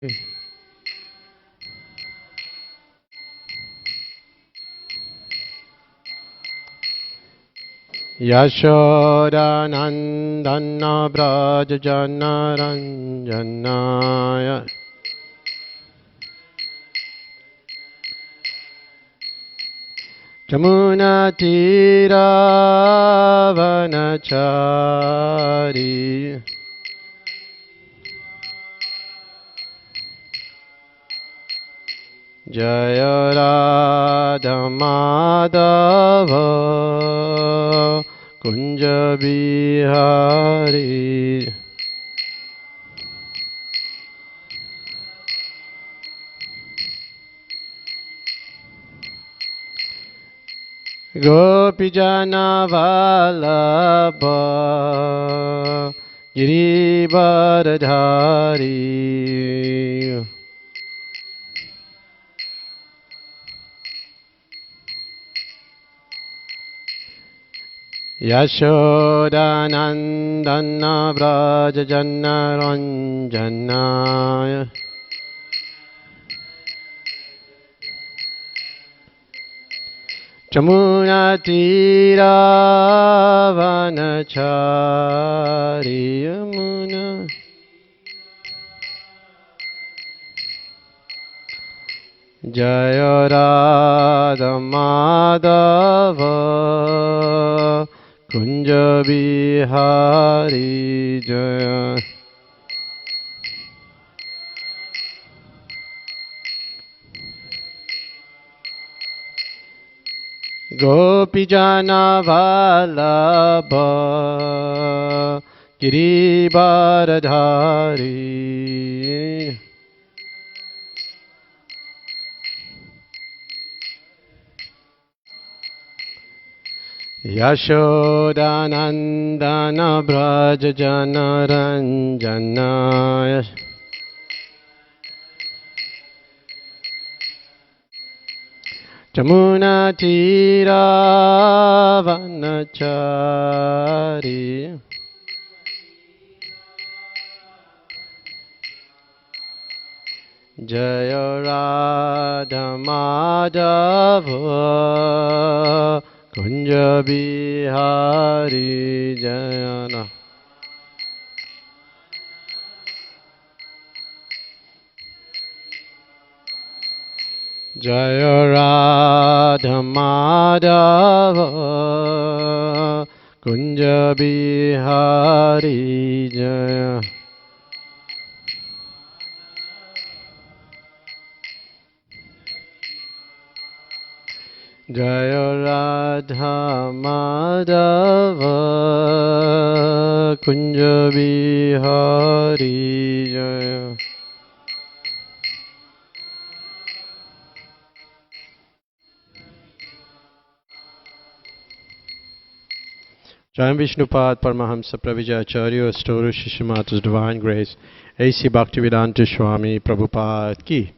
Yashodanandana Brajajanaranjanaya Jamunatiravanachari Jaya Radha Madhava Kunja Bihari Gopijana Vallabha Girivardhari Yashodanandana Brajajanaranjanaya Jamunatiravanachari Yamuna Jaya Radha Madhava Kunja Bihari Jaya Gopijana Vallabha Girivardhari Yashodanandana Brajajanaranjanaya Jamunatiravanachari Jaya Radha Madhava Kunja Bihari Jayana Jaya Radha Madhava Kunja Bihari Jaya Jaya Radha Madhava Kunja Bihari Jaya Jai Vishnupad Paramahamsa Pravijacharya Storu Shishimata's Divine Grace A.C. Bhaktivedanta Swami Prabhupada Ki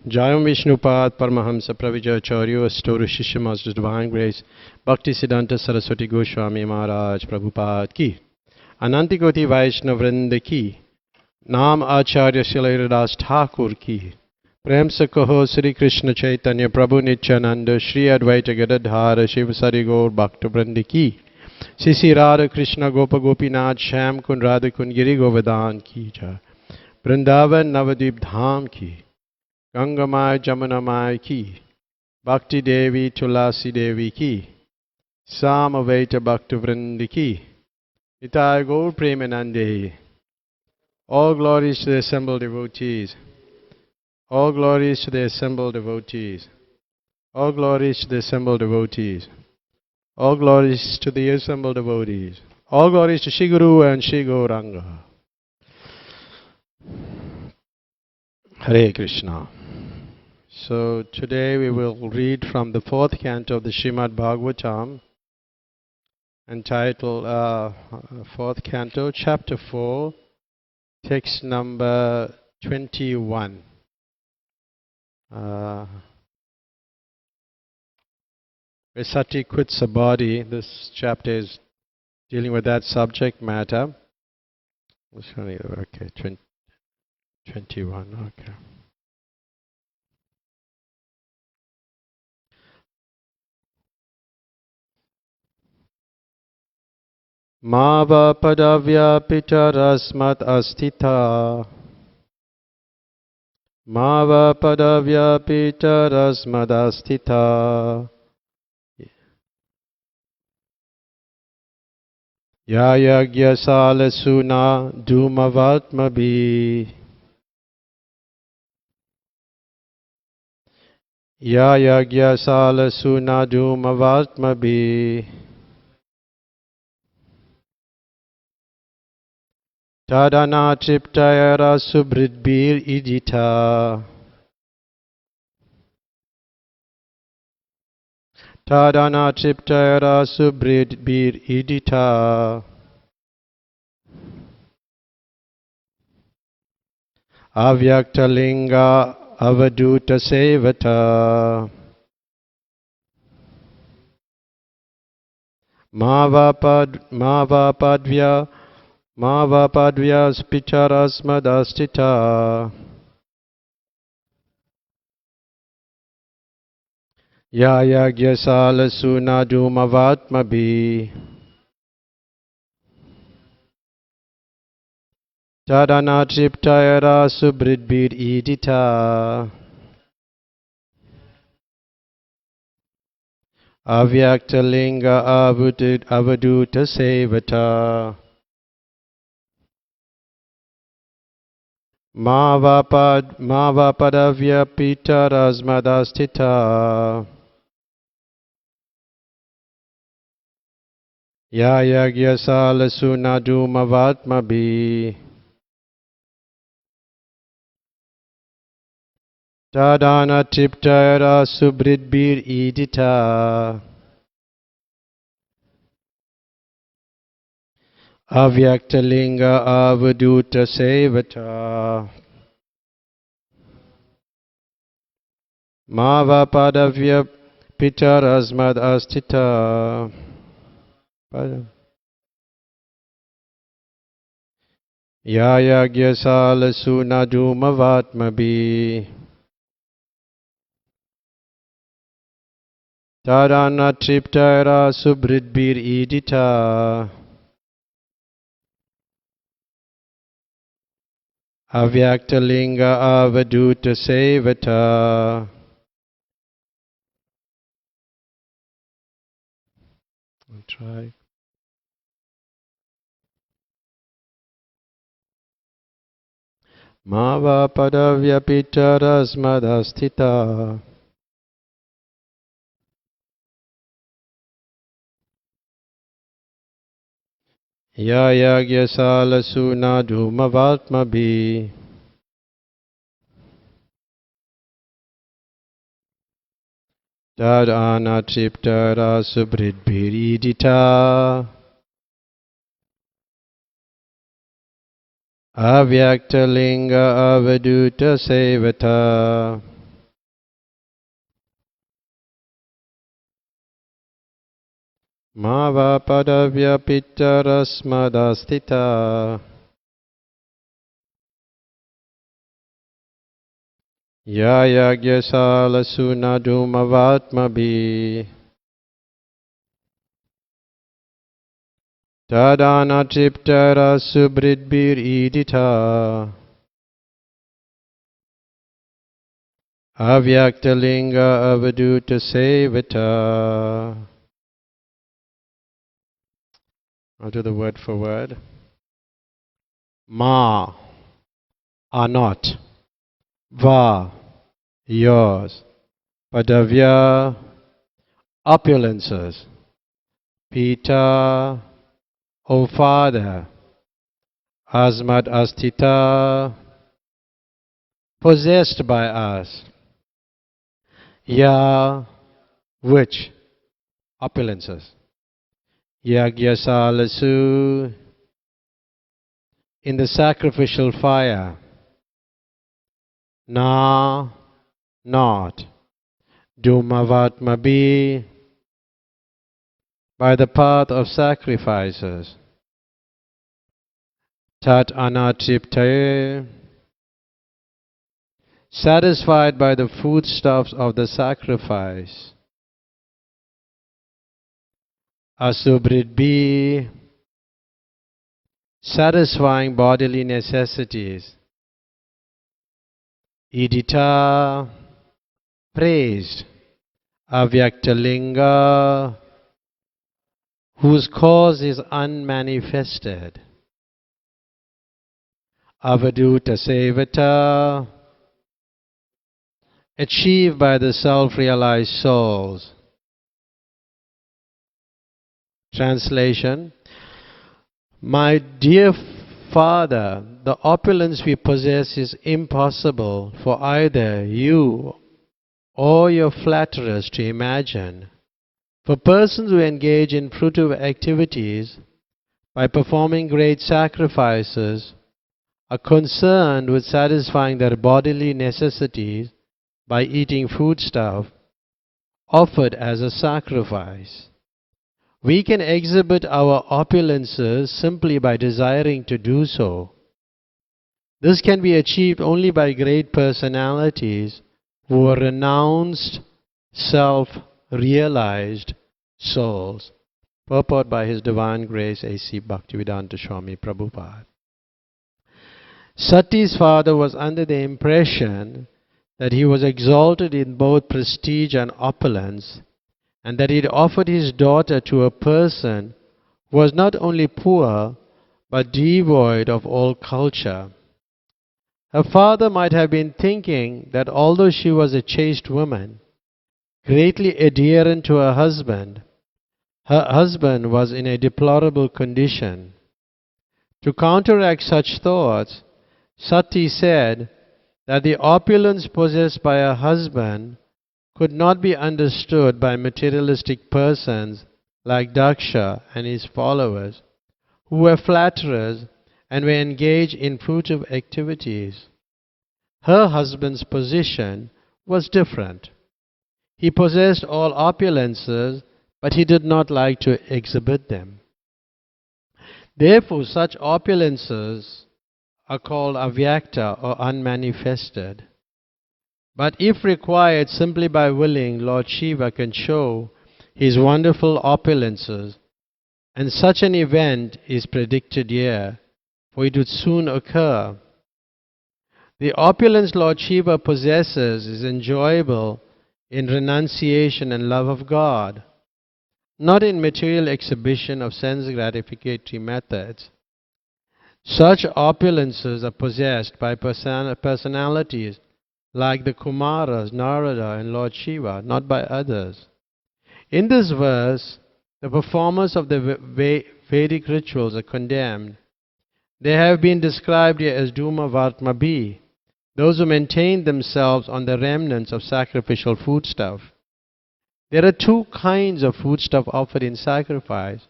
Jai Vishnupad Paramahamsa Pravijacharya Storu Shishimata's Divine Grace Bhakti Siddhanta Saraswati Goswami Maharaj Prabhupada Ki Anantikoti Vaishnav Vrinda Ki Naam Acharya Shilaidas Thakur Ki Prem se kaho Sri Krishna Chaitanya Prabhu Nityananda Shri Advaita Gadadhara Shiva Sari Gaur Bhakta Vrindi Ki Sisi Radha Krishna Gopa Gopinath Shyam Kund Radha Kund Giri Govardhan Ki Jai Vrindavan Navadvip Dham Ki Gangamai Jamunamai Ki Bhakti Devi Tulasi Devi Ki Samaveta Bhakta Vrindi Ki Nitai Gaur Premanande. All glories to the assembled devotees. All glories to the assembled devotees. All glories to the assembled devotees. All glories to the assembled devotees. All glories to Shri Guru and Shri Gauranga. Hare Krishna. So today we will read from the 4th canto of the Srimad Bhagavatam, entitled 4th canto, chapter 4, text number 21. Where Sati quits the body. This chapter is dealing with that subject matter. Okay, 21, okay. Mava padavya pitarasmat astita. Mava padavya pitarasmat astita. Ya yagya salasuna dhumavatmabi. Ya yagya salasuna dhumavatmabi. Tadana triptayara subridbir idita. Tadana triptayara subridbir idita. Avyaktalinga avaduta sevata. Mavapadvya spitarasmadastita. Ya yagyasalasuna dhumavatmabi. Tadana triptayara subridbir idita. Avyaktalinga avaduta sevata. Mavapadavya pitarasmadastita. Ya yagyasalasuna dhumavatmabi. Tadana triptayara subridbir idita. Avyaktalinga avaduta sevata. Mavapadavya pitarasmad astita. Ya yagyasalasuna dhumavatmabi. Tadana triptayara subridbir idita. Avyaktalinga avaduta sevata. I'll try. Mavapadavya pitarasmadastita. Ya yagyasalasuna dhumavatmabi. Tadana triptara subridbhiridita. Avyaktalinga avaduta sevata. Mavapadavya pitarasmadastita. Ya yagyasalasuna dhumavatmabi. Tadana triptara subridbhiridita. Avyaktalinga avaduta sevata. I'll do the word for word. Ma, are not. Va, yours. Padavya, opulences. Pita, O Father. Asmad astita, possessed by us. Ya, which? Opulences. Yagyasalasu, in the sacrificial fire. Na, not. Dhumavatmabi, by the path of sacrifices. Tat anatriptaye, satisfied by the foodstuffs of the sacrifice. Asubridbhi, satisfying bodily necessities. Idita, praised. Avyaktalinga, whose cause is unmanifested. Avaduta sevata, achieved by the self-realized souls. Translation: My dear Father, the opulence we possess is impossible for either you or your flatterers to imagine. For persons who engage in fruitive activities by performing great sacrifices are concerned with satisfying their bodily necessities by eating foodstuff offered as a sacrifice. We can exhibit our opulences simply by desiring to do so. This can be achieved only by great personalities who are renounced, self-realized souls. Purport by His Divine Grace A.C. Bhaktivedanta Swami Prabhupada. Sati's father was under the impression that he was exalted in both prestige and opulence, and that he had offered his daughter to a person who was not only poor but devoid of all culture. Her father might have been thinking that although she was a chaste woman, greatly adherent to her husband was in a deplorable condition. To counteract such thoughts, Sati said that the opulence possessed by her husband could not be understood by materialistic persons like Daksha and his followers, who were flatterers and were engaged in fruitive activities. Her husband's position was different. He possessed all opulences, but he did not like to exhibit them. Therefore, such opulences are called avyakta or unmanifested. But if required simply by willing, Lord Shiva can show his wonderful opulences, and such an event is predicted here, for it would soon occur. The opulence Lord Shiva possesses is enjoyable in renunciation and love of God, not in material exhibition of sense gratificatory methods. Such opulences are possessed by personalities like the Kumaras, Narada and Lord Shiva, not by others. In this verse, the performers of the Vedic rituals are condemned. They have been described here as Duma Vartmabhi, those who maintain themselves on the remnants of sacrificial foodstuff. There are two kinds of foodstuff offered in sacrifice.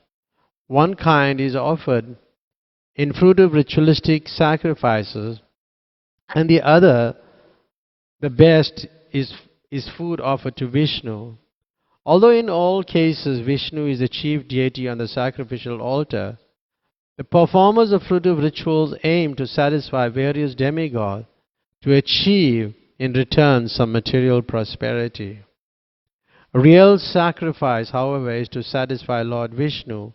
One kind is offered in fruitive ritualistic sacrifices, and the other, the best, is food offered to Vishnu. Although in all cases Vishnu is the chief deity on the sacrificial altar, the performers of fruitive rituals aim to satisfy various demigods to achieve in return some material prosperity. Real sacrifice, however, is to satisfy Lord Vishnu,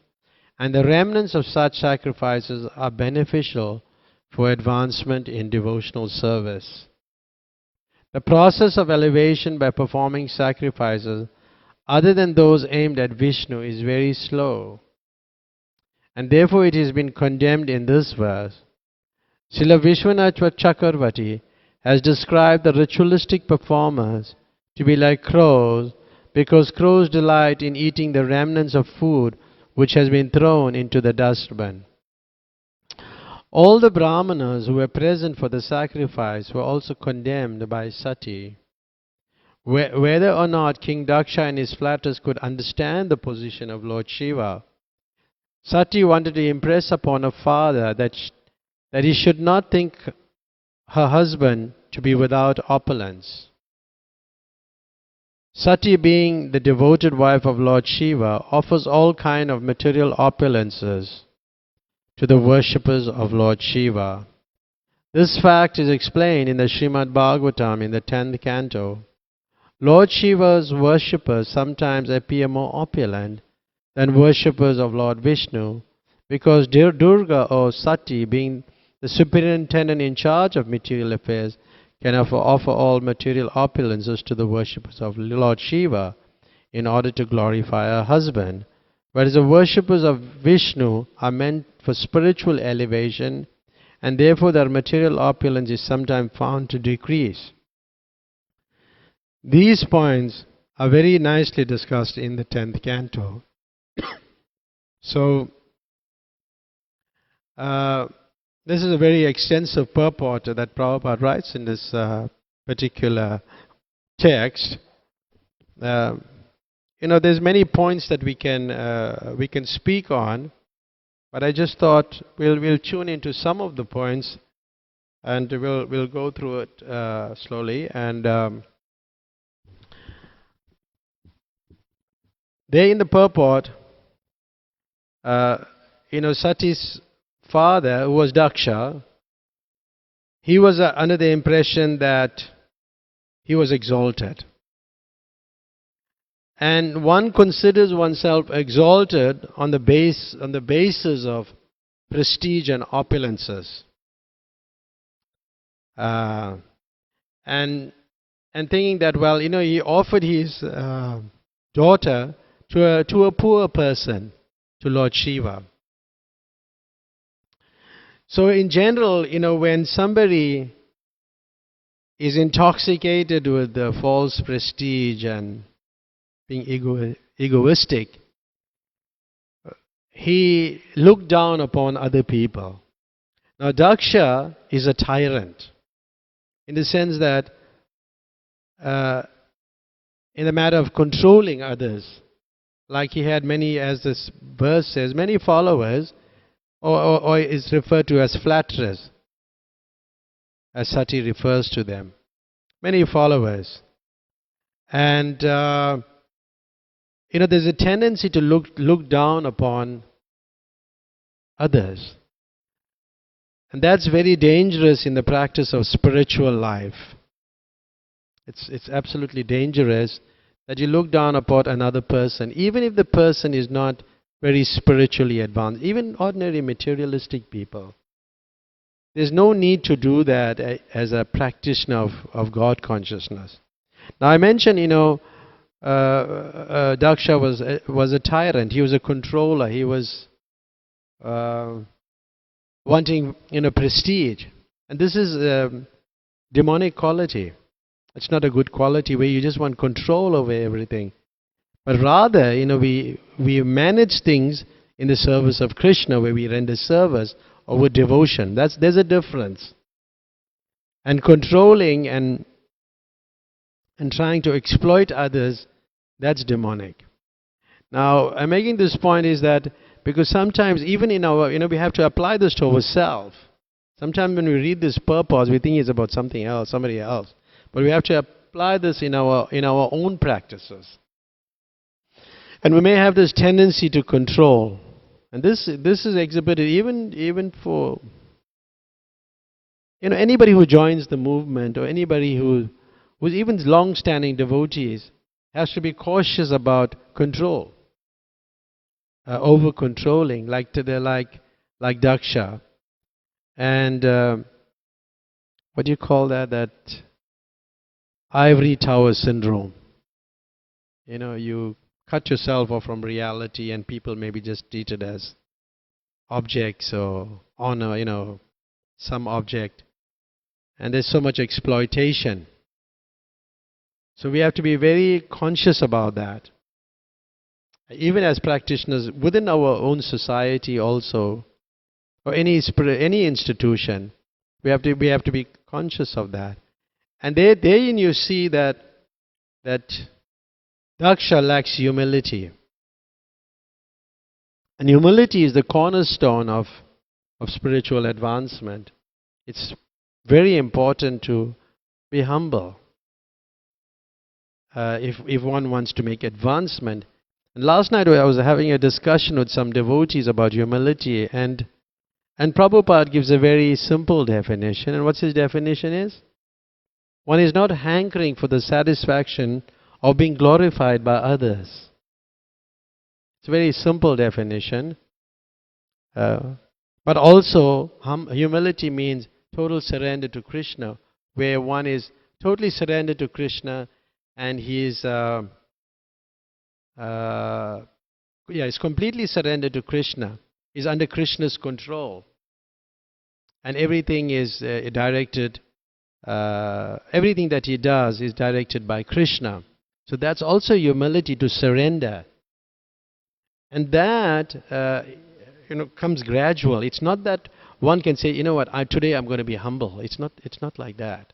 and the remnants of such sacrifices are beneficial for advancement in devotional service. The process of elevation by performing sacrifices other than those aimed at Vishnu is very slow, and therefore it has been condemned in this verse. Srila Vishwanath Chakravarti has described the ritualistic performers to be like crows, because crows delight in eating the remnants of food which has been thrown into the dustbin. All the Brahmanas who were present for the sacrifice were also condemned by Sati. Whether or not King Daksha and his flatterers could understand the position of Lord Shiva, Sati wanted to impress upon her father that he should not think her husband to be without opulence. Sati, being the devoted wife of Lord Shiva, offers all kind of material opulences to the worshippers of Lord Shiva. This fact is explained in the Srimad Bhagavatam in the 10th canto. Lord Shiva's worshippers sometimes appear more opulent than worshippers of Lord Vishnu, because Durga or Sati, being the superintendent in charge of material affairs, can offer all material opulences to the worshippers of Lord Shiva in order to glorify her husband, whereas the worshippers of Vishnu are meant for spiritual elevation, and therefore their material opulence is sometimes found to decrease. These points are very nicely discussed in the 10th canto. So, this is a very extensive purport that Prabhupada writes in this particular text. There's many points that we can speak on, but I just thought we'll tune into some of the points, and we'll go through it slowly. And there in the purport, Sati's father, who was Daksha, he was under the impression that he was exalted. And one considers oneself exalted on the basis of prestige and opulences, and thinking that, well, he offered his daughter to a poor person, to Lord Shiva. So in general, when somebody is intoxicated with the false prestige and being egoistic, he looked down upon other people. Now Daksha is a tyrant, in the sense that in the matter of controlling others, like he had many, as this verse says, many followers, or is referred to as flatterers, as Sati refers to them. Many followers. And there's a tendency to look down upon others. And that's very dangerous in the practice of spiritual life. It's absolutely dangerous that you look down upon another person, even if the person is not very spiritually advanced, even ordinary materialistic people. There's no need to do that as a practitioner of God consciousness. Now I mentioned, Daksha was a tyrant. He was a controller. He was wanting, prestige. And this is a demonic quality. It's not a good quality where you just want control over everything. But rather, we manage things in the service of Krishna, where we render service or with devotion. There's a difference. And controlling and trying to exploit others, that's demonic. Now, I'm making this point is that because sometimes even in our, we have to apply this to ourselves. Sometimes when we read this purpose, we think it's about something else, somebody else. But we have to apply this in our own practices. And we may have this tendency to control. And this is exhibited even for anybody who joins the movement, or anybody who's even long-standing devotees, has to be cautious about control, over-controlling, like Daksha, and what do you call that? That ivory tower syndrome. You cut yourself off from reality, and people may be just treated as objects or honor, some object. And there's so much exploitation. So we have to be very conscious about that. Even as practitioners within our own society also, or any institution, we have to be conscious of that. And therein you see that Daksha lacks humility. And humility is the cornerstone of spiritual advancement. It's very important to be humble if one wants to make advancement. And last night I was having a discussion with some devotees about humility, and And Prabhupada gives a very simple definition. And what's his definition is? One is not hankering for the satisfaction of being glorified by others. It's a very simple definition. But also, humility means total surrender to Krishna, where one is totally surrendered to Krishna and he is he's completely surrendered to Krishna. He's under Krishna's control. And everything is directed, everything that he does is directed by Krishna. So that's also humility, to surrender. And that comes gradual. It's not that one can say, you know what, today I'm going to be humble. It's not like that.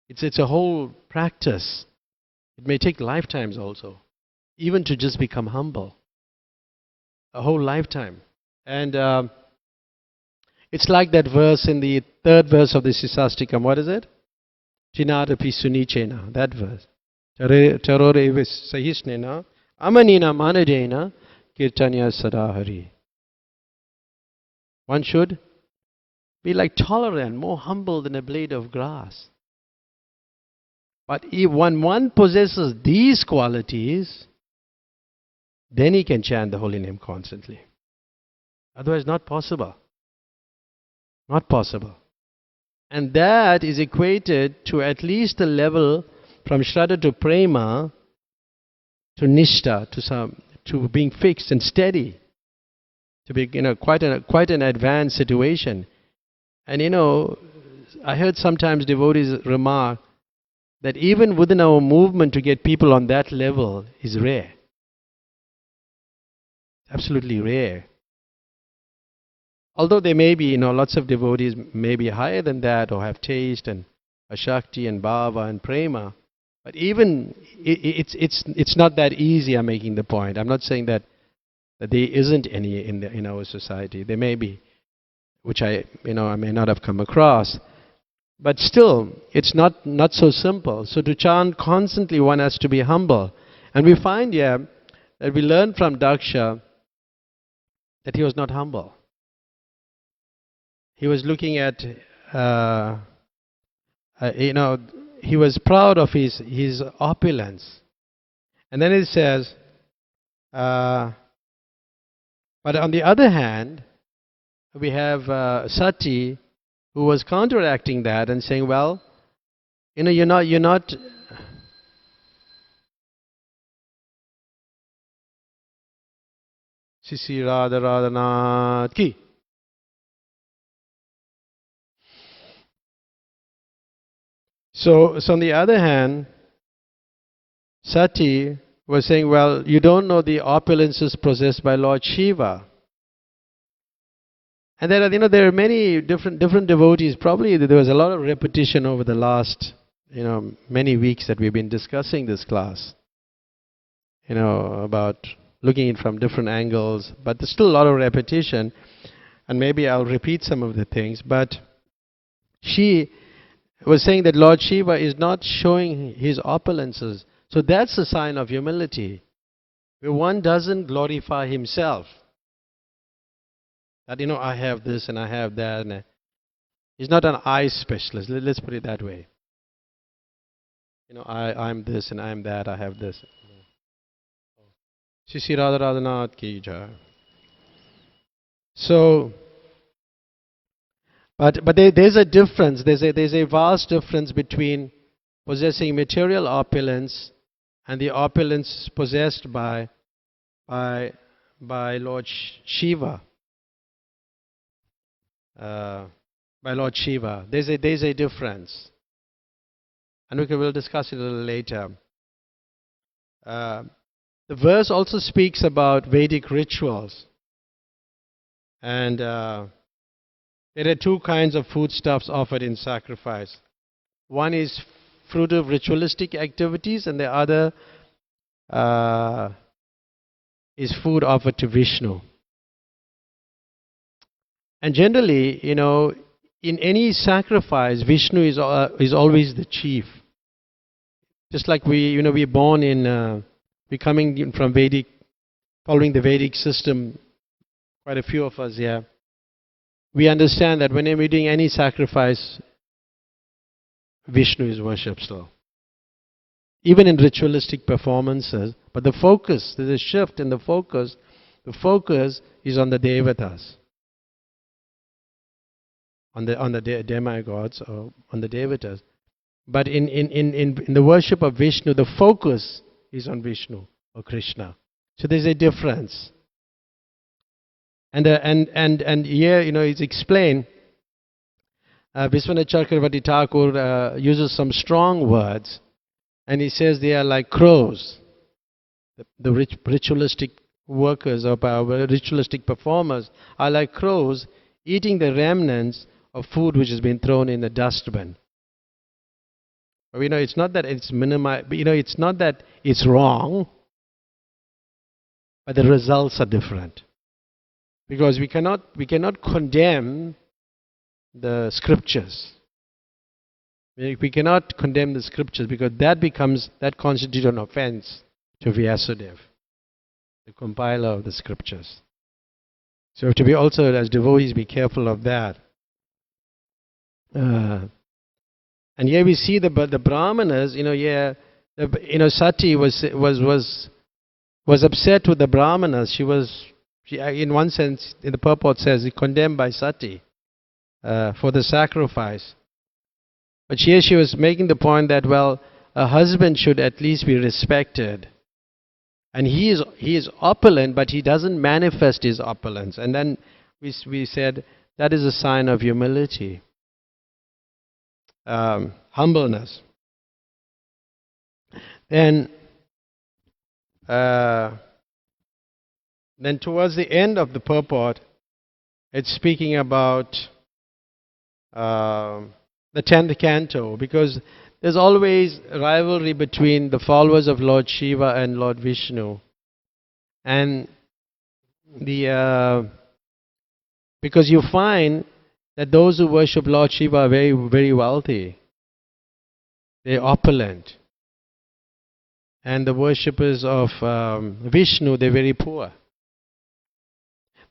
It's a whole practice. It may take lifetimes also, even to just become humble. A whole lifetime. And it's like that verse in the third verse of the Sisastikam. What is it? Chinadapi sunichena. That verse. Charore evis sahisnena amanina manadena kirtanya sadahari. One should be like tolerant, more humble than a blade of grass. But if one possesses these qualities, then he can chant the holy name constantly. Otherwise, not possible. Not possible. And that is equated to at least the level from Shraddha to Prema to Nishta, to being fixed and steady, to be quite an advanced situation. And I heard sometimes devotees remark that even within our movement to get people on that level is rare. Absolutely rare. Although there may be, lots of devotees may be higher than that or have taste and Ashakti and Bhava and Prema, but even it's not that easy. I'm making the point. I'm not saying that there isn't any in our society. There may be, which I may not have come across, but still it's not so simple. So to chant constantly, one has to be humble, and we find here that we learn from Daksha that he was not humble. He was looking at, he was proud of his opulence. And then it says, but on the other hand, we have Sati, who was counteracting that and saying, well, you're not Sisi Radha Radhanath Ki. So on the other hand, Sati was saying, well, you don't know the opulences possessed by Lord Shiva. And there are many different devotees. Probably there was a lot of repetition over the last, many weeks that we've been discussing this class. About looking at it from different angles. But there's still a lot of repetition. And maybe I'll repeat some of the things. But she was saying that Lord Shiva is not showing his opulences. So that's a sign of humility, where one doesn't glorify himself. That, I have this and I have that. And he's not an eye specialist. Let's put it that way. I'm this and I'm that, I have this. Sisi Radha Radhanath Ki Jai. So, but there's a difference. There's a vast difference between possessing material opulence and the opulence possessed by Lord Shiva. By Lord Shiva. There's a difference. And we'll discuss it a little later. The verse also speaks about Vedic rituals. And there are two kinds of foodstuffs offered in sacrifice. One is fruitive ritualistic activities, and the other is food offered to Vishnu. And generally, in any sacrifice, Vishnu is always the chief. Just like we're born in, we're coming from Vedic, following the Vedic system, quite a few of us here. we understand that when we're doing any sacrifice, Vishnu is worshipped still. Even in ritualistic performances, but the focus, there's a shift in the focus. The focus is on the devatas, on the demigods, or on the devatas. But in the worship of Vishnu, the focus is on Vishnu or Krishna. So there's a difference. And here, it's explained. Vishwanath Chakravarti Thakur uses some strong words, and he says they are like crows. The ritualistic workers or ritualistic performers are like crows eating the remnants of food which has been thrown in the dustbin. It's not that it's minimized, it's not that it's wrong, but the results are different. Because we cannot condemn the scriptures. We cannot condemn the scriptures because that constitutes an offense to Vyasadeva, the compiler of the scriptures. So we have to be also, as devotees, be careful of that. And here we see the Brahmanas, Sati was upset with the Brahmanas. She, in one sense, in the purport says, condemned by Sati for the sacrifice. But here she was making the point that, well, a husband should at least be respected. And he is opulent, but he doesn't manifest his opulence. And then we said that is a sign of humility, humbleness. Then towards the end of the purport, it's speaking about the 10th canto, because there's always rivalry between the followers of Lord Shiva and Lord Vishnu. And because you find that those who worship Lord Shiva are very, very wealthy. They're opulent. And the worshippers of Vishnu, they're very poor.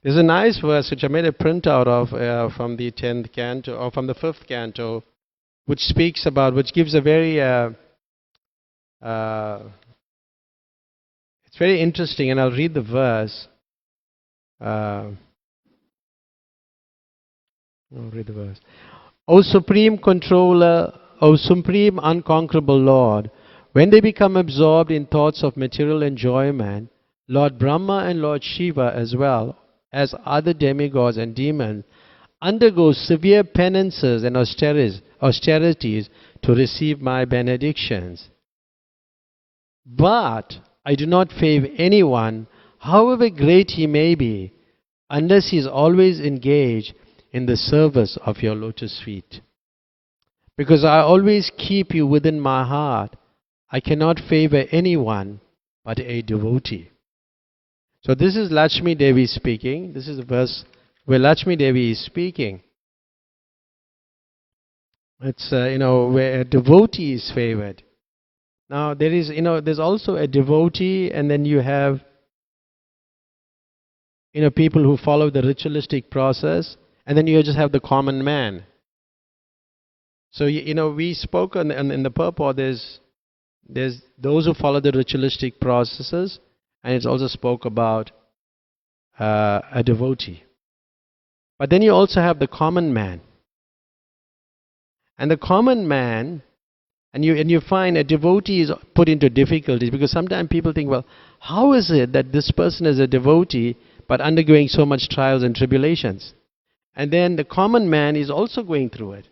There's a nice verse which I made a printout of from the 10th canto, or from the 5th canto, which speaks about, which gives a very, it's very interesting, and I'll read the verse. I'll read the verse. O Supreme Controller, O Supreme Unconquerable Lord, when they become absorbed in thoughts of material enjoyment, Lord Brahma and Lord Shiva, as well as other demigods and demons, undergo severe penances and austerities to receive my benedictions. But I do not favor anyone, however great he may be, unless he is always engaged in the service of your lotus feet. Because I always keep you within my heart, I cannot favor anyone but a devotee. So this is Lakshmi Devi speaking. This is a verse where Lakshmi Devi is speaking. It's, where a devotee is favored. Now there is, there's also a devotee, and then you have, people who follow the ritualistic process, and then you just have the common man. So, we spoke in the purport, there's those who follow the ritualistic processes, and it's also spoke about a devotee. But then you also have the common man. And the common man, and you find a devotee is put into difficulties, because sometimes people think, well, how is it that this person is a devotee but undergoing so much trials and tribulations? And then the common man is also going through it.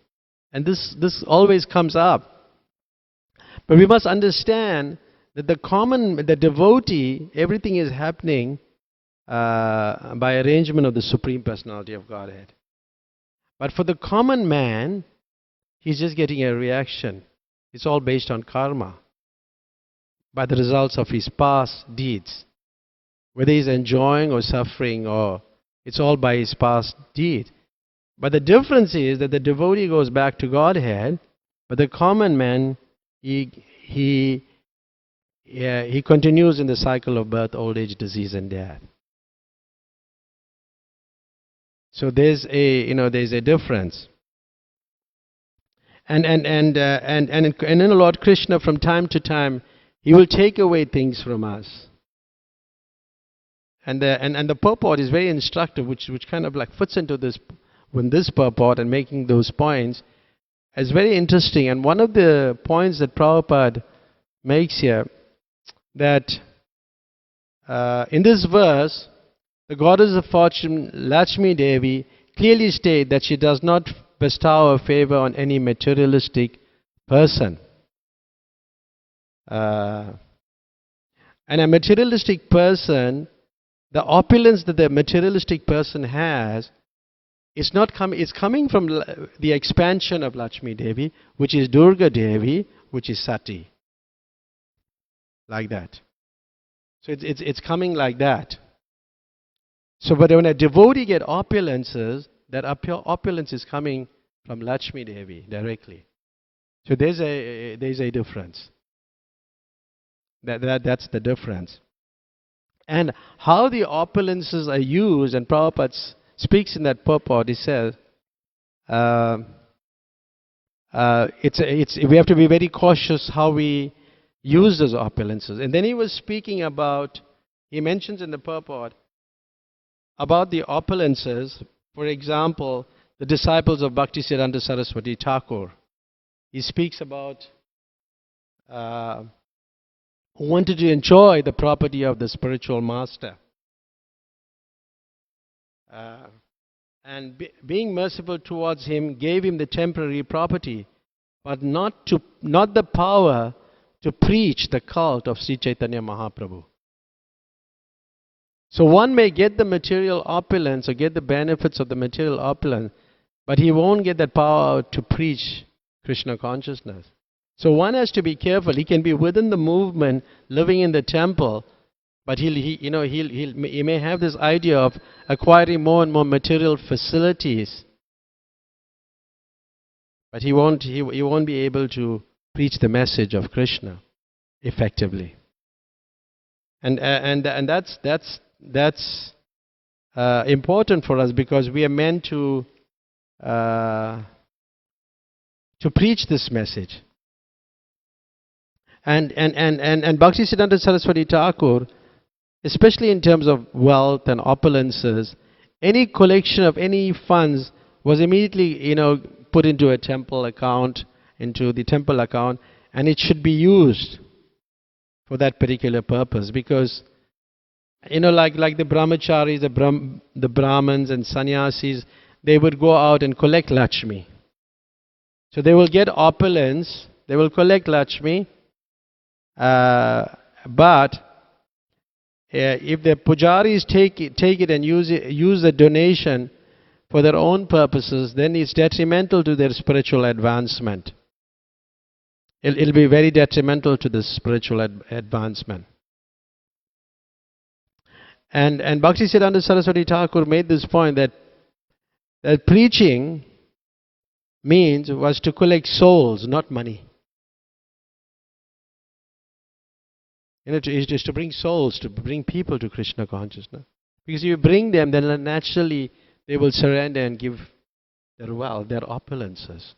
And this always comes up. But we must understand that the devotee, everything is happening by arrangement of the Supreme Personality of Godhead. But for the common man, he's just getting a reaction. It's all based on karma, by the results of his past deeds. Whether he's enjoying or suffering, or it's all by his past deed. But the difference is that the devotee goes back to Godhead, but the common man, he continues in the cycle of birth, old age, disease, and death. So there's a difference. And Lord Krishna, from time to time, He will take away things from us. And the purport is very instructive, which kind of like fits into this purport and making those points. It's very interesting. And one of the points that Prabhupada makes here, that in this verse, the goddess of fortune, Lakshmi Devi, clearly states that she does not bestow her favor on any materialistic person. And a materialistic person, the opulence that the materialistic person has, it's coming from the expansion of Lakshmi Devi, which is Durga Devi, which is Sati. Like that. So it's coming like that. So but when a devotee gets opulences, that opulence is coming from Lakshmi Devi directly. So there's a difference. That's the difference. And how the opulences are used, and Prabhupada speaks in that purport, he says, we have to be very cautious how we use those opulences. And then he was speaking about, he mentions in the purport, about the opulences, for example, the disciples of Bhaktisiddhanta Saraswati Thakur. He speaks about who wanted to enjoy the property of the spiritual master. And being merciful towards him, gave him the temporary property, but not the power to preach the cult of Sri Chaitanya Mahaprabhu. So one may get the material opulence or get the benefits of the material opulence, but he won't get that power to preach Krishna consciousness. So one has to be careful. He can be within the movement, living in the temple, but he may have this idea of acquiring more and more material facilities, but he won't be able to preach the message of Krishna effectively. And that's important for us, because we are meant to preach this message. And Bhaktisiddhanta Saraswati Thakur, especially in terms of wealth and opulences, any collection of any funds was immediately put into a temple account, and it should be used for that particular purpose, because like the brahmacharis, the brahmins and sannyasis, they would go out and collect Lakshmi. So they will get opulence, they will collect Lakshmi, but if the pujaris take it and use the donation for their own purposes, then it's detrimental to their spiritual advancement. It'll be very detrimental to the spiritual advancement. And Bhaktisiddhanta Saraswati Thakur made this point that preaching was to collect souls, not money. It is to bring souls, to bring people to Krishna consciousness. Because if you bring them, then naturally they will surrender and give their wealth, their opulences.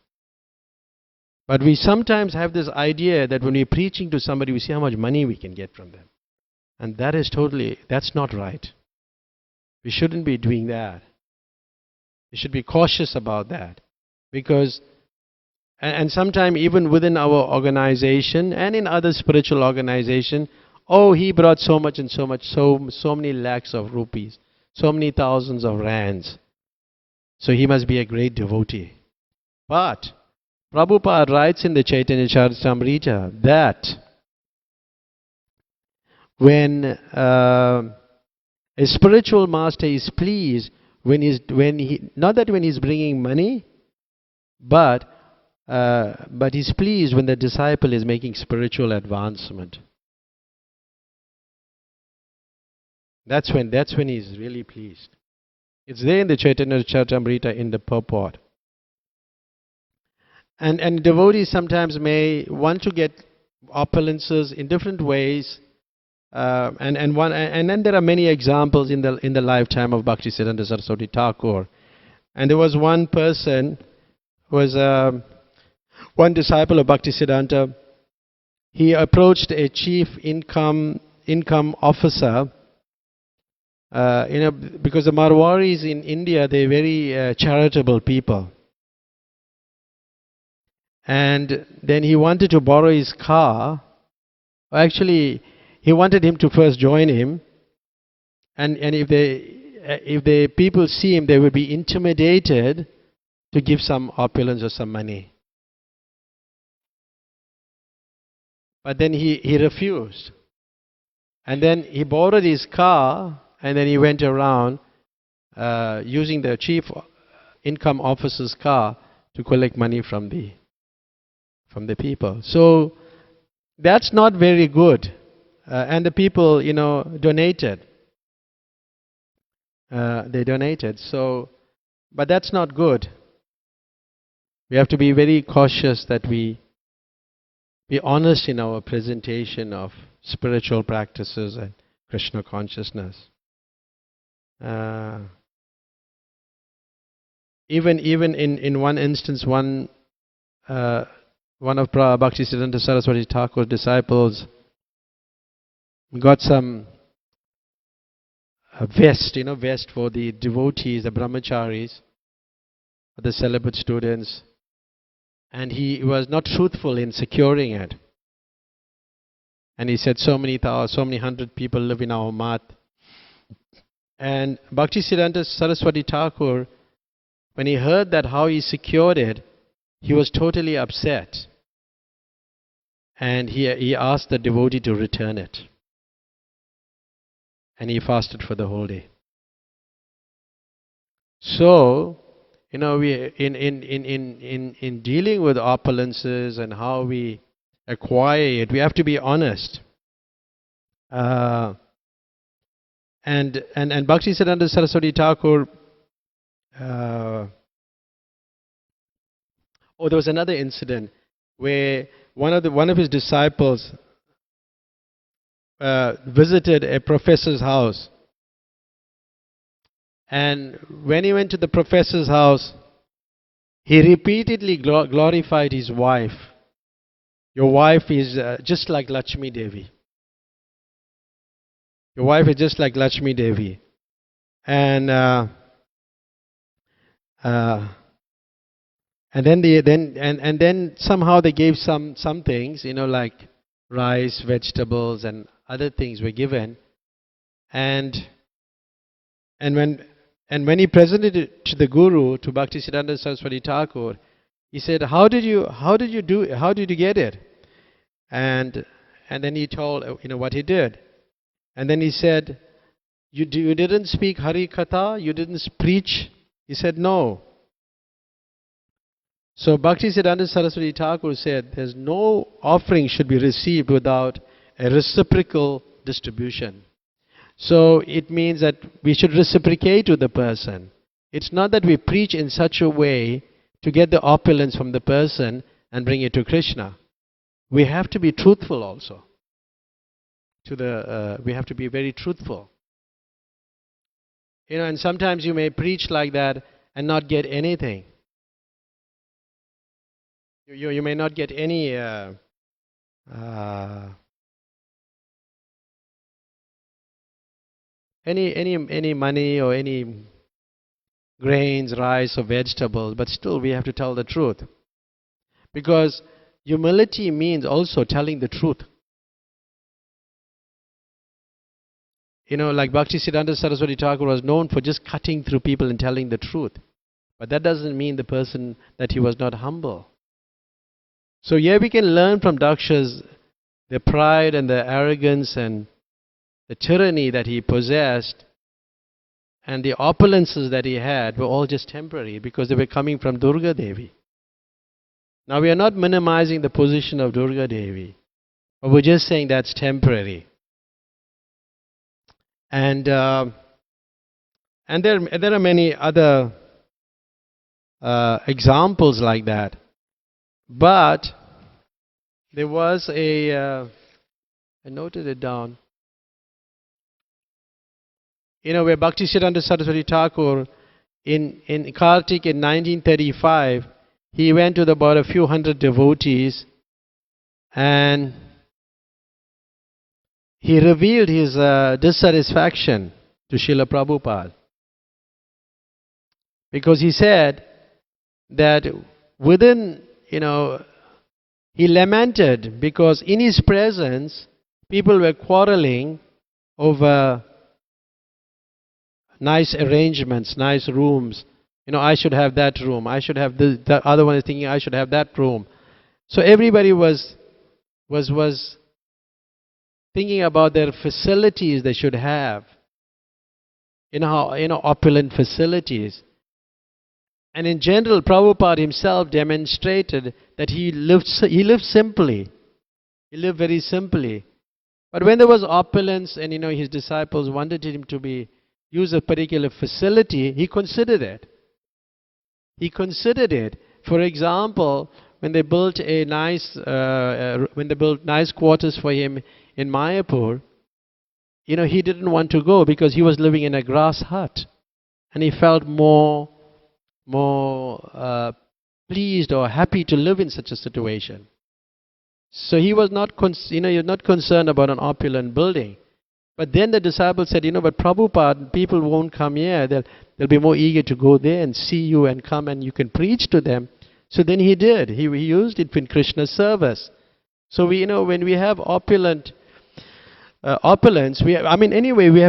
But we sometimes have this idea that when we're preaching to somebody, we see how much money we can get from them. And that's not right. We shouldn't be doing that. We should be cautious about that. Because, and sometimes even within our organization and in other spiritual organization, he brought so much and so much, so many lakhs of rupees, so many thousands of rands. So he must be a great devotee. But Prabhupada writes in the Chaitanya Charitamrita that when a spiritual master is pleased when he's bringing money, but he's pleased when the disciple is making spiritual advancement. That's when he's really pleased. It's there in the Chaitanya Charitamrita in the purport. And devotees sometimes may want to get opulences in different ways. And then there are many examples in the lifetime of Bhaktisiddhanta Saraswati Thakur. And there was one person, was one disciple of Bhaktisiddhanta. He approached a chief income officer. Because the Marwaris in India, they're very charitable people. And then he wanted to borrow his car. Actually, he wanted him to first join him. And if the people see him, they will be intimidated to give some opulence or some money. But then he refused. And then he borrowed his car, and then he went around using the chief income officer's car to collect money from the people. So that's not very good. And the people, donated. They donated. So, but that's not good. We have to be very cautious that we be honest in our presentation of spiritual practices and Krishna consciousness. Even in one instance, one of Bhaktisiddhanta Saraswati Thakur's disciples got some vest for the devotees, the brahmacharis, the celibate students, and he was not truthful in securing it. And he said, so many 100 people live in our mat. And Bhaktisiddhanta Saraswati Thakur, when he heard that how he secured it, he was totally upset. And he asked the devotee to return it. And he fasted for the whole day. So, we in dealing with opulences and how we acquire it, we have to be honest. And Bhaktisiddhanta Saraswati Thakur. There was another incident where one of his disciples visited a professor's house. And when he went to the professor's house, he repeatedly glorified his wife. Your wife is just like Lakshmi Devi. Your wife is just like Lakshmi Devi. And then somehow they gave some things, like rice, vegetables, and other things were given. And when he presented it to the Guru, to Bhaktisiddhanta Saraswati Thakur, he said, How did you get it? And then he told what he did. And then he said, you didn't speak Hari Katha? You didn't preach? He said, no. So Bhaktisiddhanta Saraswati Thakur said, there's no offering should be received without a reciprocal distribution. So it means that we should reciprocate to the person. It's not that we preach in such a way to get the opulence from the person and bring it to Krishna. We have to be truthful also. We have to be very truthful. And sometimes you may preach like that and not get anything. You may not get any money or any grains, rice or vegetables, but still we have to tell the truth. Because humility means also telling the truth. Like Bhaktisiddhanta Saraswati Thakur was known for just cutting through people and telling the truth. But that doesn't mean the person that he was not humble. So here we can learn from Daksha's the pride and the arrogance and the tyranny that he possessed, and the opulences that he had were all just temporary because they were coming from Durga Devi. Now we are not minimizing the position of Durga Devi, but we're just saying that's temporary. And there are many other examples like that. But there was I noted it down. Where Bhaktisiddhanta Saraswati Thakur in Kartik in 1935, he went to about a few hundred devotees and he revealed his dissatisfaction to Srila Prabhupada. Because he said that within, he lamented because in his presence, people were quarreling over nice arrangements, nice rooms. I should have that room, I should have this, the other one is thinking I should have that room. So everybody was thinking about their facilities they should have. Opulent facilities. And in general, Prabhupada himself demonstrated that he lived simply. He lived very simply. But when there was opulence and his disciples wanted him to use a particular facility, he considered it. He considered it. For example, when they built nice quarters for him in Mayapur, he didn't want to go because he was living in a grass hut, and he felt more pleased or happy to live in such a situation. So he was not, he was not concerned about an opulent building. But then the disciples said, but Prabhupada, people won't come here. They'll be more eager to go there and see you and come and you can preach to them. So then he did. He used it in Krishna's service. So when we have opulence, we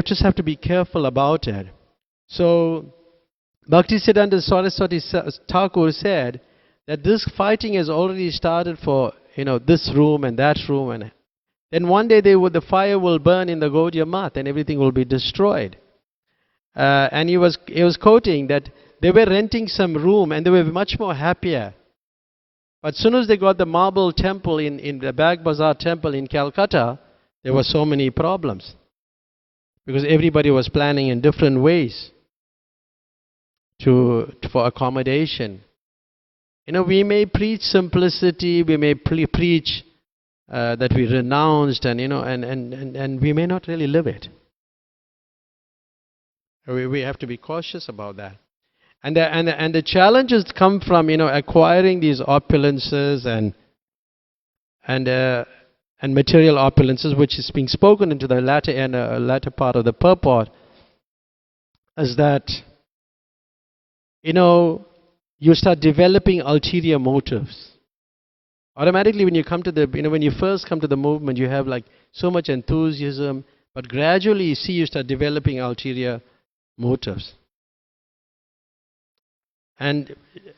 just have to be careful about it. So Bhaktisiddhanta Saraswati Thakur said that this fighting has already started for this room and that room, and then one day the fire will burn in the Gaudiya Math and everything will be destroyed. And he was quoting that they were renting some room and they were much more happier. But as soon as they got the marble temple in the Bag Bazaar temple in Calcutta, there were so many problems because everybody was planning in different ways for accommodation. We may preach simplicity, we may preach that we renounced, and we may not really live it. We have to be cautious about that. And the challenges come from acquiring these opulences and material opulences, which is being spoken into the latter part of the purport, is that you start developing ulterior motives. Automatically, when you come to when you first come to the movement, you have like so much enthusiasm, but gradually you start developing ulterior motives. And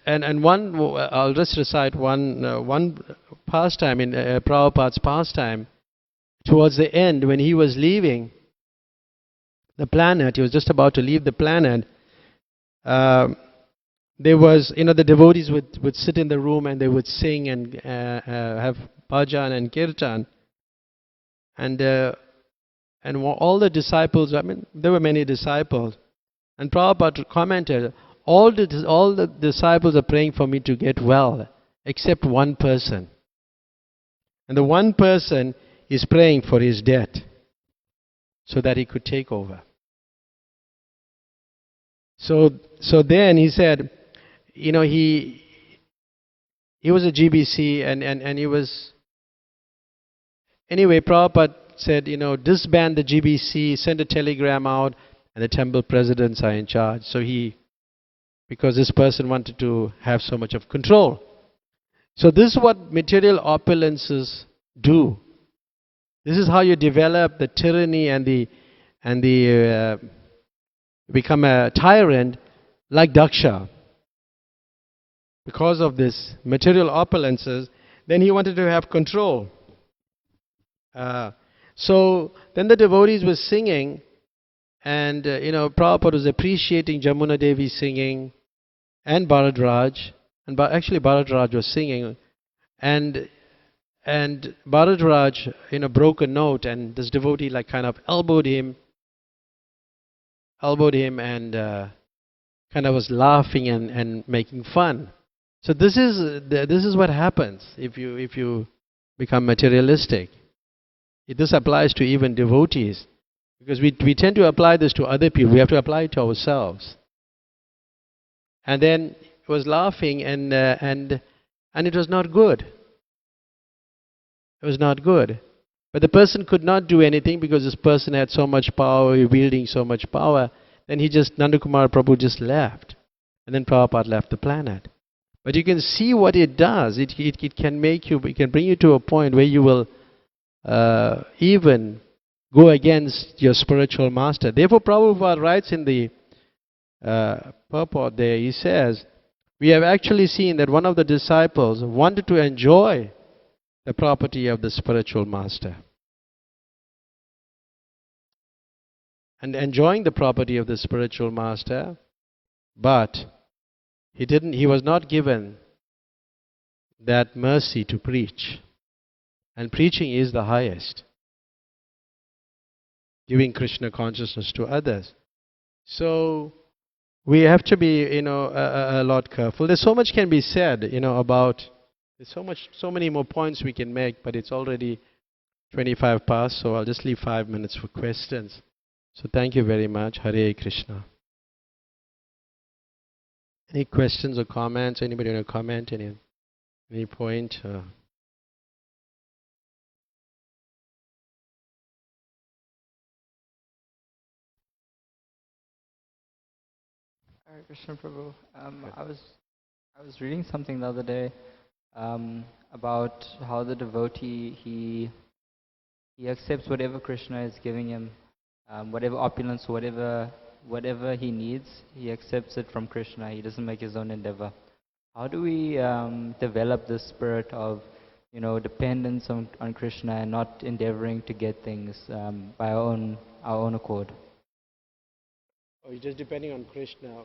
one, I'll just recite one pastime in Prabhupada's pastime. Towards the end, when he was leaving the planet, he was just about to leave the planet. There was, the devotees would sit in the room and they would sing and have bhajan and kirtan. And all the disciples, there were many disciples. And Prabhupada commented, all the disciples are praying for me to get well, except one person. And the one person is praying for his death, so that he could take over. So then he said, he was a GBC and he was... Anyway, Prabhupada said, disband the GBC, send a telegram out, and the temple presidents are in charge. So because this person wanted to have so much of control. So this is what material opulences do. This is how you develop the tyranny and become a tyrant like Daksha. Because of this material opulences, then he wanted to have control. So then the devotees were singing, and Prabhupada was appreciating Jamuna Devi singing, and Bharadraj, and actually Bharadraj was singing, and Bharadraj broke a note, and this devotee like kind of elbowed him and kind of was laughing and making fun. So this is what happens if you become materialistic. This applies to even devotees, because we tend to apply this to other people. We have to apply it to ourselves. And then he was laughing, and it was not good. It was not good. But the person could not do anything because this person had so much power, wielding so much power. Then Nandakumar Prabhu just left. And then Prabhupada left the planet. But you can see what it does. It can make you, it can bring you to a point where you will even go against your spiritual master. Therefore Prabhupada writes in the purport there, he says, we have actually seen that one of the disciples wanted to enjoy the property of the spiritual master. And enjoying the property of the spiritual master, but he was not given that mercy to preach. And preaching is the highest. Giving Krishna consciousness to others. So we have to be, a lot careful. There's so much can be said, about, there's so many more points we can make, but it's already 25 past, so I'll just leave 5 minutes for questions. So thank you very much. Hare Krishna. Any questions or comments? Anybody want to comment? Any point? Hare Krishna Prabhu. I was reading something the other day about how the devotee he accepts whatever Krishna is giving him, whatever opulence, whatever he needs, he accepts it from Krishna. He doesn't make his own endeavor. How do we develop this spirit of dependence on Krishna and not endeavoring to get things by our own accord? Oh, you're just depending on Krishna.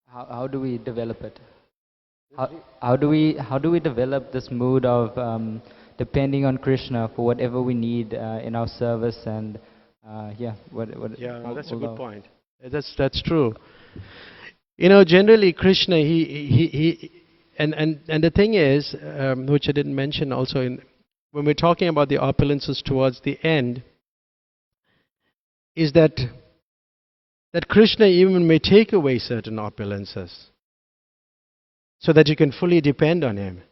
How do we develop it? How do we develop this mood of depending on Krishna for whatever we need in our service and that's a good point. That's true. Generally Krishna he and the thing is, which I didn't mention also when we're talking about the opulences towards the end, is that Krishna even may take away certain opulences so that you can fully depend on him.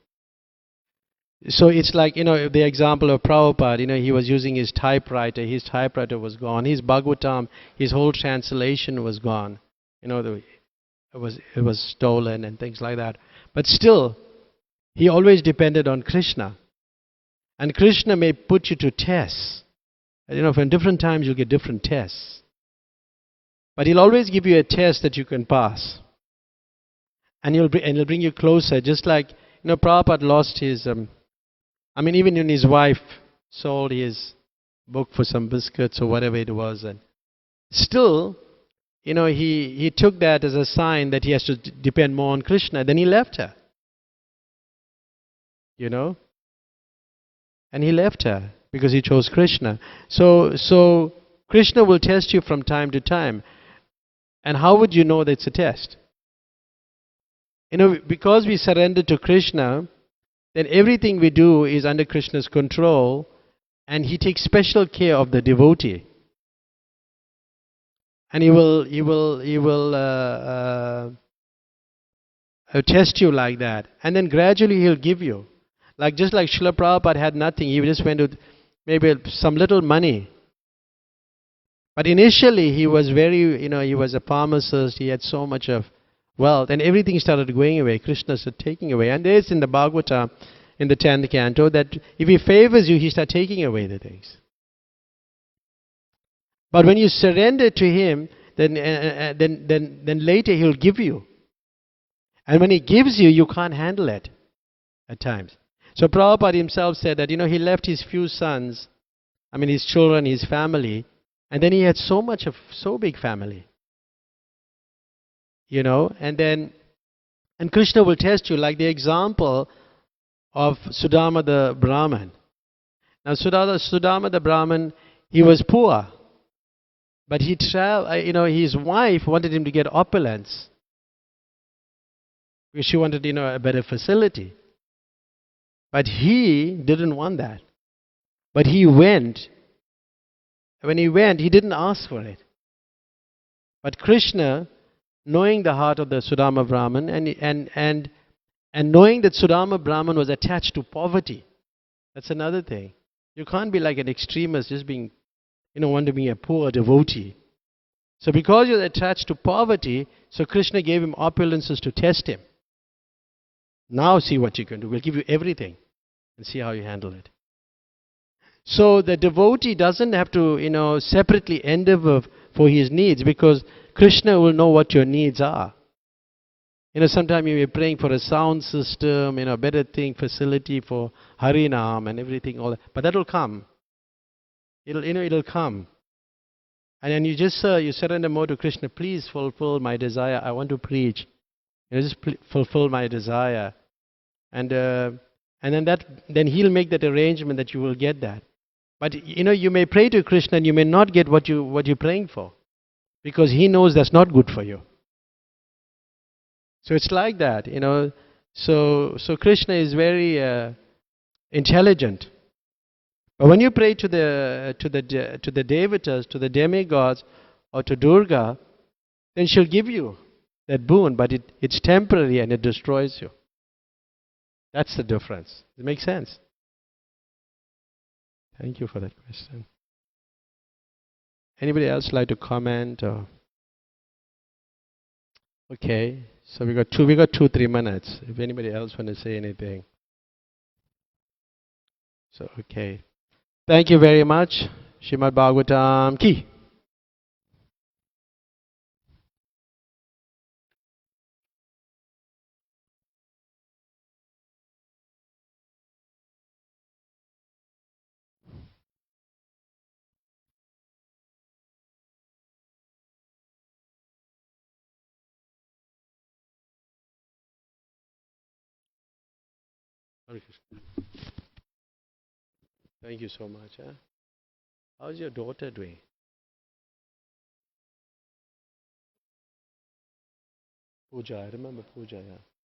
So it's like, the example of Prabhupada, he was using his typewriter was gone, his Bhagavatam, his whole translation was gone. It was stolen and things like that. But still, he always depended on Krishna. And Krishna may put you to tests. From different times you'll get different tests. But he'll always give you a test that you can pass. And he'll bring you closer. Just like, Prabhupada lost his, even when his wife sold his book for some biscuits or whatever it was. And still, he took that as a sign that he has to depend more on Krishna. Then he left her. And he left her because he chose Krishna. So Krishna will test you from time to time. And how would you know that it's a test? Because we surrender to Krishna, then everything we do is under Krishna's control, and he takes special care of the devotee. And he will test you like that. And then gradually he'll give you. Just like Srila Prabhupada had nothing, he just went with maybe some little money. But initially he was he was a pharmacist, he had so much of wealth, and everything started going away. Krishna started taking away. And there's in the Bhagavatam, in the 10th canto, that if he favors you, he starts taking away the things. But when you surrender to him, then later he'll give you. And when he gives you, you can't handle it at times. So Prabhupada himself said that, he left his few sons, his children, his family, and then he had so big family. And Krishna will test you, like the example of Sudama the Brahman. Now Sudama the Brahman, he was poor. But his wife wanted him to get opulence. Because she wanted, a better facility. But he didn't want that. But he went. When he went, he didn't ask for it. But Krishna knowing the heart of the Sudama Brahman and knowing that Sudama Brahman was attached to poverty. That's another thing. You can't be like an extremist, just being, want to be a poor devotee. So because you're attached to poverty, so Krishna gave him opulences to test him. Now see what you can do. We'll give you everything and see how you handle it. So the devotee doesn't have to, separately endeavor for his needs, because Krishna will know what your needs are. Sometimes you're praying for a sound system, better thing, facility for Harinam and everything, all that. But that will come. It'll come. And then you just you surrender more to Krishna. Please fulfill my desire. I want to preach. Just fulfill my desire, and then he'll make that arrangement that you will get that. But you may pray to Krishna and you may not get what you're praying for, because he knows that's not good for you. So it's like that, So Krishna is very intelligent. But when you pray to the devatas, to the demigods, or to Durga, then she'll give you that boon, but it's temporary and it destroys you. That's the difference. Does it make sense? Thank you for that question. Anybody else like to comment? Or? Okay, so we got 2-3 minutes. If anybody else want to say anything. So okay. Thank you very much. Srimad Bhagavatam ki. Hare Krishna. Thank you so much. How's your daughter doing? Pooja, I remember Pooja, yeah.